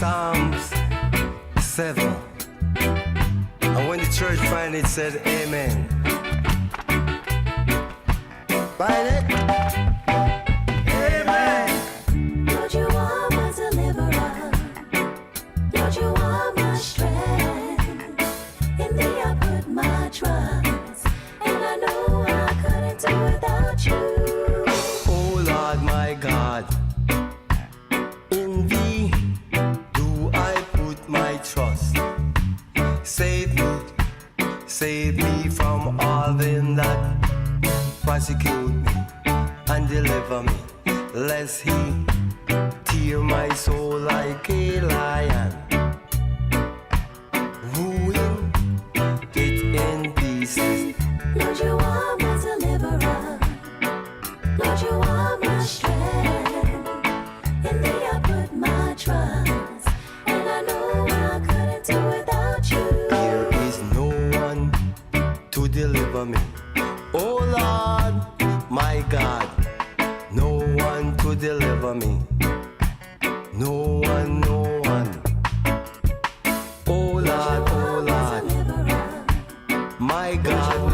Psalms 7. And when the church finally said amen. Find it? Amen. Lord, you are my deliverer. Lord, you are my strength. In thee I put my trust, and I know I couldn't do without you. Oh Lord my God, in thee do I put my trust. Save me from all them that prosecute me and deliver me, lest he tear my soul like a lion, ruin it in pieces. Lord, you are my deliverer. Lord, you are my strength. In thee I put my trust, and I know I couldn't do without you. There is no one to deliver me. Oh Lord, my God, no one to deliver me. No one, no one. Oh Lord, my God,